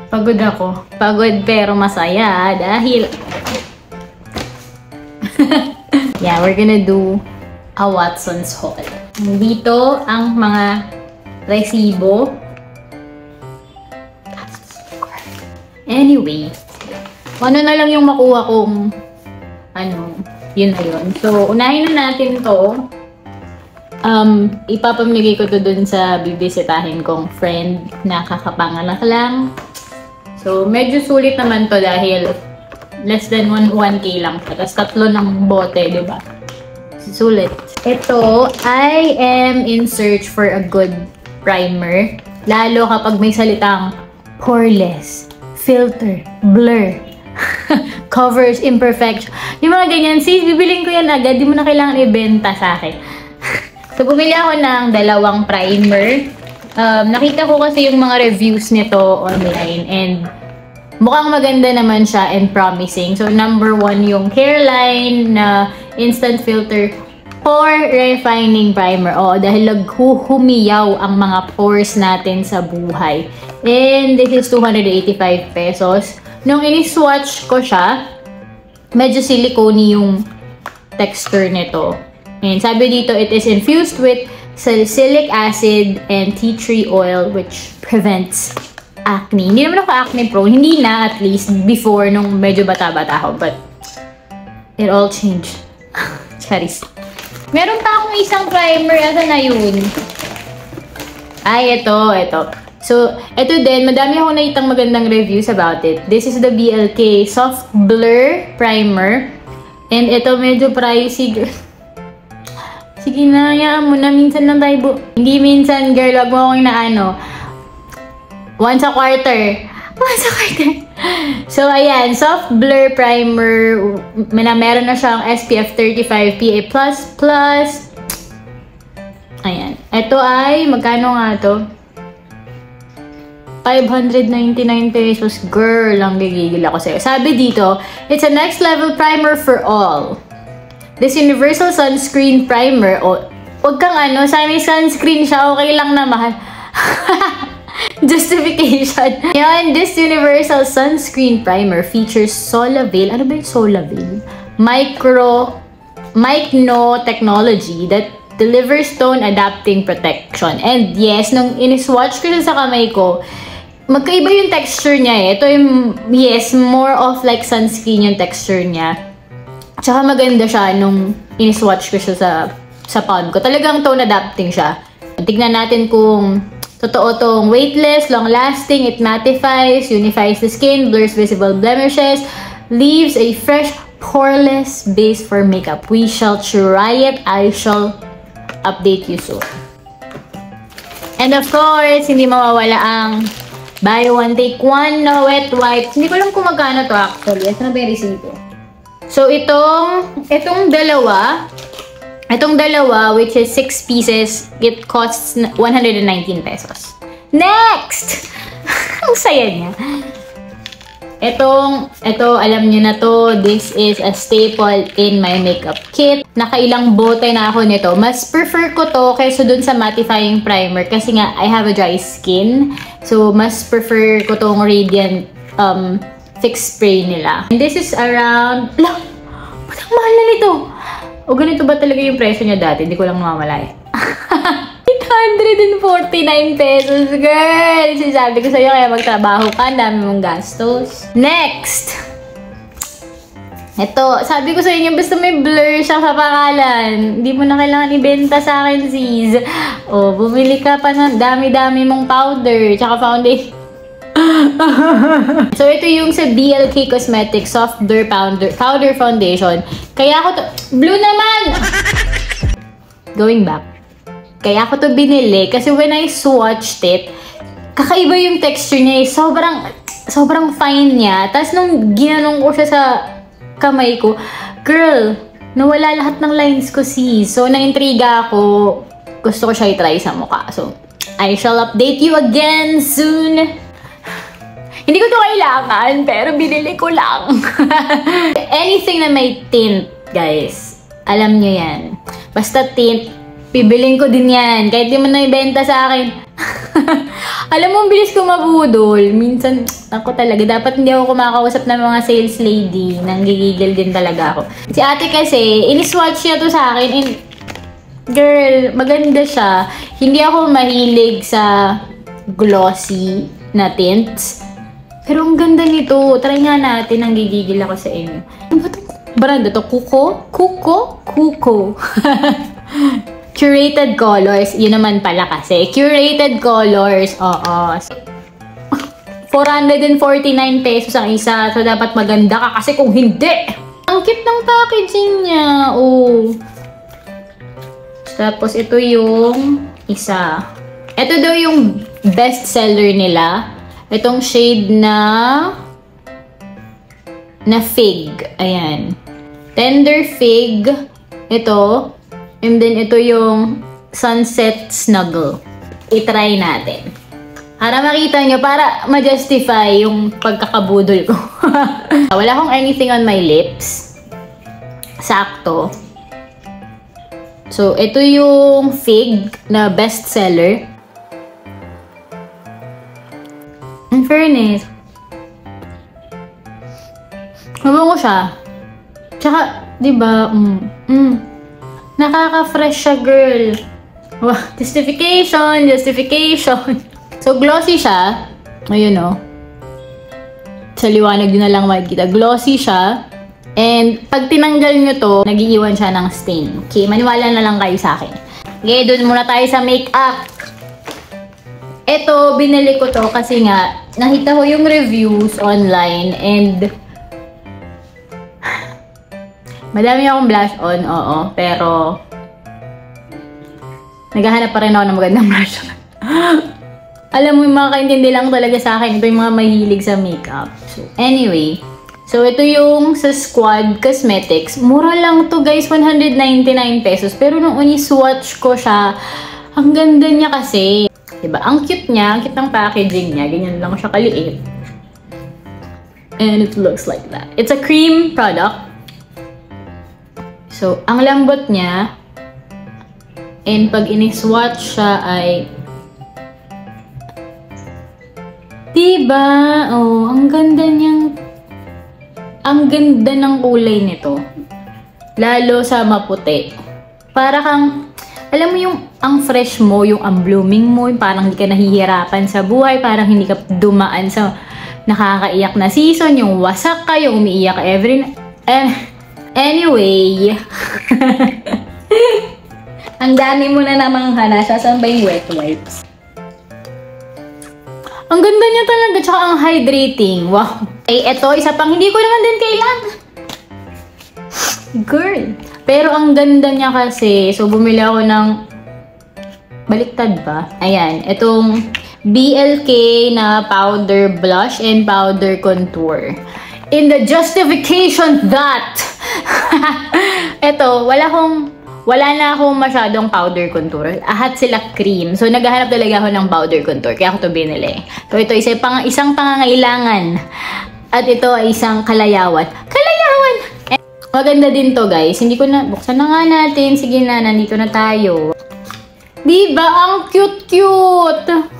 Pagod ako. Pagod pero masaya dahil... Yeah, we're gonna do a Watson's haul. Dito ang mga resibo. Anyway, ano na lang yung makuha kong yun na yun. So, unahin na natin to. Ipapamigay ko to dun sa bibisitahin kong friend na kakapanganak lang. So, medyo sulit naman to dahil less than 1K lang siya. Tapos 3 ng bote, diba? Sulit. Ito, I am in search for a good primer. Lalo kapag may salitang poreless, filter, blur, covers, imperfection. Yung mga ganyan, sis, bibiling ko yan agad. Di mo na kailangan ibenta sa akin. So, bumili ako ng 2 primer. Nakita ko kasi yung mga reviews nito online and mukhang maganda naman siya and promising. So, number 1 yung Careline na Instant Filter Pore Refining Primer. Dahil naghuhumiyaw ang mga pores natin sa buhay. And this is 285 pesos. Nung ini-swatch ko siya, medyo silicone yung texture nito. And sabi dito, it is infused with salicylic acid and tea tree oil which prevents acne. Hindi naman ako acne prone. Hindi na, at least, before nung medyo bata-bata ako. But, it all changed. Charis. Meron pa akong isang primer. Asa na yun? Ay, ito. So, ito din. Madami akong nakitang magandang reviews about it. This is the BLK Soft Blur Primer. And ito medyo pricey. Sige na, hayaan mo na. Minsan lang tayo hindi minsan, girl. Wag mo akong once a quarter. So, ayan. Soft Blur Primer. Meron na siyang SPF 35 PA++. Ayan. Ito ay, magkano nga to? 599 pesos. Girl, lang gigigil ako sa'yo. Sabi dito, it's a next level primer for all. This universal sunscreen primer, wag kang sana may sunscreen siya, okay lang na mahal. Justification. Yan, this universal sunscreen primer features Solavil. Ano ba yung Solavil? Micro technology that delivers tone adapting protection. And yes, nung in-swatch ko siya sa kamay ko, magkaiba yung texture niya eh. Ito yung, yes, more of like sunscreen yung texture niya. Tsaka maganda siya nung in-swatch ko siya sa palm ko. Talagang tone adapting siya. Tignan natin kung totoo tong weightless, long-lasting, it mattifies, unifies the skin, blurs visible blemishes, leaves a fresh, poreless base for makeup. We shall try it. I shall update you soon. And of course, hindi mawawala ang buy one, take one na wet wipes. Hindi ko alam kung magkano to actually. Ito na ba yung resibo? So, itong dalawa, which is 6 pieces, it costs 119 pesos. Next! Ang saya niya. Ito, alam niyo na to. This is a staple in my makeup kit. Nakailang bote na ako nito. Mas prefer ko to kaysa dun sa mattifying primer kasi nga, I have a dry skin. So, mas prefer ko tong Radiant fix spray nila. And this is around... Ang mahal na nito! O ganito ba talaga yung presyo niya dati? Hindi ko lang namamalaya. 849 pesos, girl! Sinasabi ko sa'yo, kaya magtrabaho ka, dami mong gastos. Next! Ito, sabi ko sa inyo, basta may blur siya sa pangalan. Hindi mo na kailangan ibenta sa akin, sis. Bumili ka pa ng dami-dami mong powder, tsaka foundation. So, ito yung sa BLK Cosmetics Soft Blur Powder Foundation. Kaya ako to... Blue naman! Going back. Kaya ako to binili kasi when I swatched it, kakaiba yung texture niya. Sobrang fine niya. Tapos nung ginanong ko siya sa kamay ko, girl, nawala lahat ng lines ko, sis. So, naintriga ako. Gusto ko siya i-try sa mukha. So, I shall update you again soon. Hindi ko to kailangan, pero binili ko lang. Anything na may tint, guys. Alam nyo yan. Basta tint, bibiling ko din yan. Kahit di mo na ibenta sa akin. Alam mo, ang bilis ko mabudol. Minsan, ako talaga, dapat hindi ako kumakausap ng mga sales lady. Nanggigigil din talaga ako. Si ate kasi, iniswatch niya to sa akin. And, girl, maganda siya. Hindi ako mahilig sa glossy na tints. Pero ang ganda nito. Try nga natin. Nanggigigil ako sa inyo. Ano ba ito? Brand to? Kuko? Kuko? Kuko. Curated colors. Yun naman pala kasi. Curated colors. Oo. 449 pesos ang isa. So, dapat maganda ka. Kasi kung hindi, ang cute ng packaging niya. Oh. Tapos, ito yung isa. Ito daw yung best seller nila. Itong shade na fig. Ayan. Tender fig. Ito. And then, ito yung Sunset Snuggle. I-try natin. Para makita nyo, para ma-justify yung pagkakabudol ko. Wala akong anything on my lips. Sakto. So, ito yung fig na best seller. In fairness, mabango siya. Tsaka, diba, nakaka-fresh siya, girl. Wow, justification. So, glossy siya. Ayun, oh. Sa liwanag yun na lang makikita. Glossy siya. And, pag tinanggal nyo to, nag-iiwan siya ng stain. Okay, maniwala na lang kayo sa akin. Okay, dun muna tayo sa makeup. Ito, binili ko to kasi nga, nakita ko yung reviews online and madami akong blush on, oo. Pero, naghahanap pa rin ako ng magandang blush on. Alam mo, yung mga kaintindi lang talaga sa akin. Ito yung mga mahilig sa makeup. So, anyway. So, ito yung sa Squad Cosmetics. Mura lang to guys, 199 pesos. Pero nung swatch ko siya, ang ganda niya kasi. Diba? Ang cute niya, ang cute ng packaging niya. Ganyan lang siya kaliit. And it looks like that. It's a cream product. So, ang lambot niya, and pag ini-swatch siya ay, diba? Oh, ang ganda niyang, ang ganda ng kulay nito. Lalo sa maputi. Para kang, alam mo yung, ang fresh mo, yung ang blooming mo, yung parang hindi ka nahihirapan sa buhay, parang hindi ka dumaan sa nakakaiyak na season, yung wasak ka, yung umiiyak ka every, anyway, ang dami mo na namang hanasa. Saan ba yung wet wipes? Ang ganda niya talaga, tsaka ang hydrating. Wow. Okay, eto, isa pang hindi ko naman din kailangan. Girl. Pero ang ganda niya kasi, so bumili ako ng, baliktad ba? Ayan, itong BLK na powder blush and powder contour. In the justification that eto, wala na akong masyadong powder contour. Ahat sila cream. So, naghahanap talaga ako ng powder contour. Kaya ako ito binili. So, ito isang pangangailangan. At ito ay isang kalayawan. Kalayawan! Maganda din to guys. Hindi ko na, buksan na nga natin. Sige na, nandito na tayo. Diba? Ang cute-cute!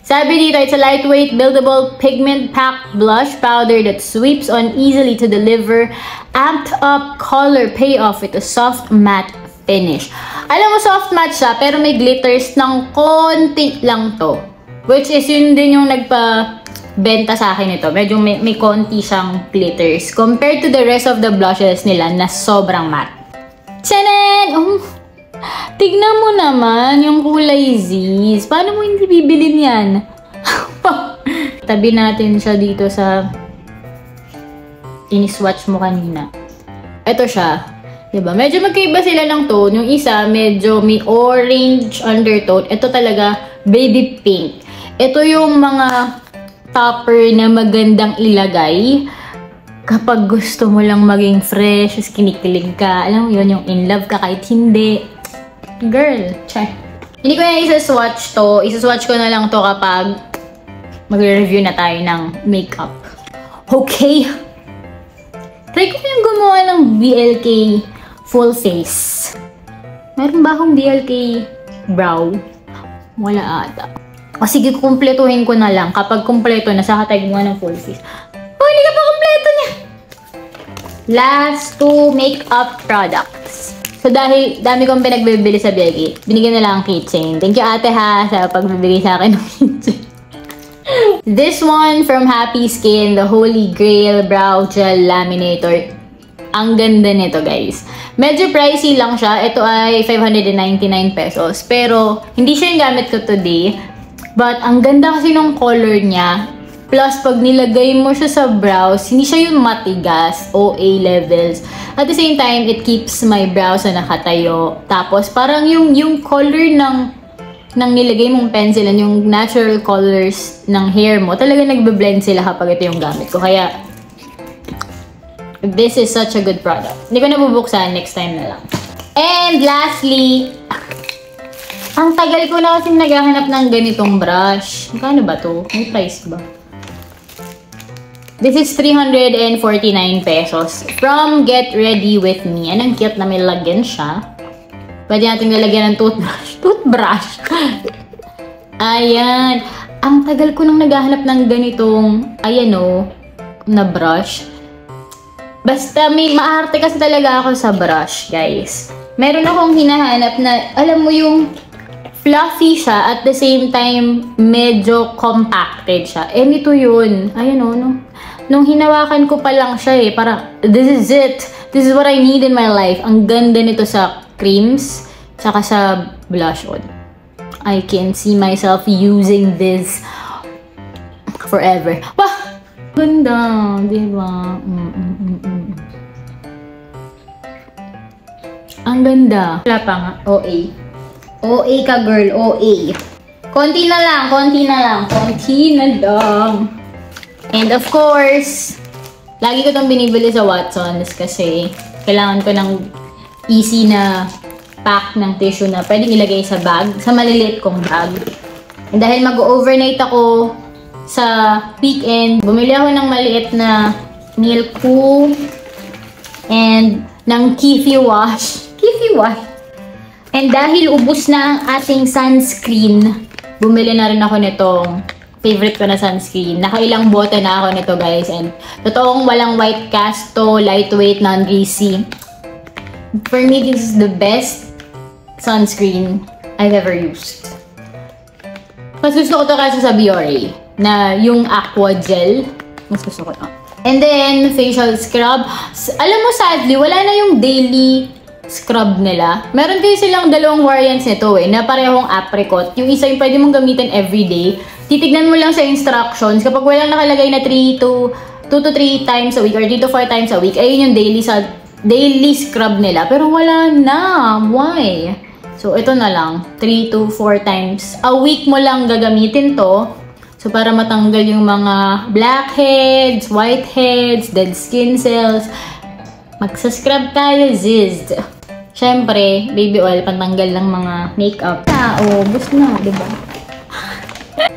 Sabi dito, it's a lightweight, buildable, pigment-packed blush powder that sweeps on easily to deliver amped-up color payoff with a soft matte finish. Alam mo, soft matte siya, pero may glitters ng konti lang to. Which is, yun din yung nagpa-benta sa akin ito. Medyo may konti siyang glitters compared to the rest of the blushes nila na sobrang matte. Tchanan! Oh! Tignan mo naman yung kulay Z's. Paano mo hindi bibilin yan? Tabi natin siya dito sa ini-swatch mo kanina. Ito siya. Diba? Medyo magkaiba sila ng tone. Yung isa, medyo may orange undertone. Ito talaga, baby pink. Ito yung mga topper na magandang ilagay kapag gusto mo lang maging fresh, kinikilig ka. Alam mo yun, yung in love ka kahit hindi. Girl, check. Hindi ko na isa-swatch to. Isa-swatch ko na lang to kapag magre-review na tayo ng makeup. Okay. Try ko yung gumawa ng BLK full face. Meron ba akong BLK brow? Wala ata. O sige, kumpletuhin ko na lang. Kapag kumpleto na, saka tag mo ng full face. Oh, hindi ka pa kumpleto niya! Last two makeup products. So, dahil dami kong pinagbibili sa Biagi, binigyan na lang ang keychain. Thank you, ate, ha, sa pagbibigay sa akin ng keychain. This one from Happy Skin, the Holy Grail Brow Gel Laminator. Ang ganda nito, guys. Medyo pricey lang siya. Ito ay 599 pesos. Pero, hindi siya yung gamit ko today. But, ang ganda kasi ng color niya. Plus, pag nilagay mo siya sa brows, hindi siya yung matigas, OA levels. At the same time, it keeps my brows na nakatayo. Tapos, parang yung color ng nilagay mong pencilan, yung natural colors ng hair mo, talaga nagbe-blend sila kapag ito yung gamit ko. Kaya, this is such a good product. Hindi ko nabubuksan, next time na lang. And lastly, ang tagal ko na kasi naghahanap ng ganitong brush. Magkano ba to? May price ba? This is 349 pesos. From Get Ready With Me. Anong cute na may lagyan siya. Pwede natin lalagyan ng toothbrush. Toothbrush! Ayan. Ang tagal ko nang naghahanap ng ganitong, ayan o, na brush. Basta may maarte kasi talaga ako sa brush, guys. Meron akong hinahanap na, alam mo yung fluffy siya, at the same time, medyo compacted siya. Eh, nito yun. Ayan o, nung hinawakan ko pa lang siya eh, parang, this is it. This is what I need in my life. Ang ganda nito sa creams, saka sa blush on. I can see myself using this forever. Wah! Ganda, diba? Ang ganda. Wala pa nga, OA. OA ka, girl. OA. Konti na lang. Konti na lang. Konti na lang. And of course, lagi ko itong binibili sa Watsons kasi kailangan ko ng easy na pack ng tissue na pwedeng ilagay sa bag. Sa maliliit kong bag. And dahil mag-overnight ako sa weekend, bumili ako ng maliit na Milk Poo and ng Kiffy Wash. Kiffy Wash. And dahil ubos na ang ating sunscreen, bumili na rin ako nitong favorite ko na sunscreen. Nakailang bote na ako nito, guys. And totoong walang white cast to, lightweight, non-greasy. For me, this is the best sunscreen I've ever used. Mas gusto ko to kasi sa Biore, na yung Aqua Gel. Mas gusto ko to. And then, facial scrub. Alam mo, sadly, wala na yung daily scrub nila. Meron kayo silang dalawang variants nito eh, na parehong apricot. Yung isa yung pwede mong gamitin everyday. Titignan mo lang sa instructions. Kapag walang nakalagay na 2 to 3 times a week or 3 to 4 times a week, ayun yung daily scrub nila. Pero wala na. Why? So, ito na lang. 3 to 4 times a week mo lang gagamitin to. So, para matanggal yung mga blackheads, whiteheads, dead skin cells. Magsascrub tayo, zizzed. Siyempre, baby oil, pantanggal ng mga makeup. Ubos na, diba?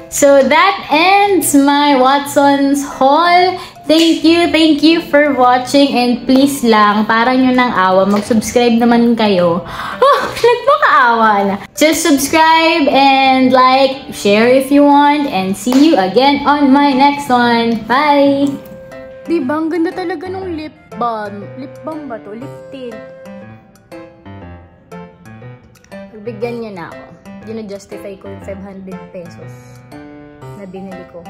So, that ends my Watsons haul. Thank you for watching. And please lang, para nyo ng awa, mag-subscribe naman kayo. Oh, nagpakaawa na. Just subscribe and like, share if you want. And see you again on my next one. Bye! Diba, ang ganda talaga nung lip balm. Lip balm ba to? Lip tint. Pagbigyan niya na ako. Gina-justify ko yung 500 pesos na binili ko.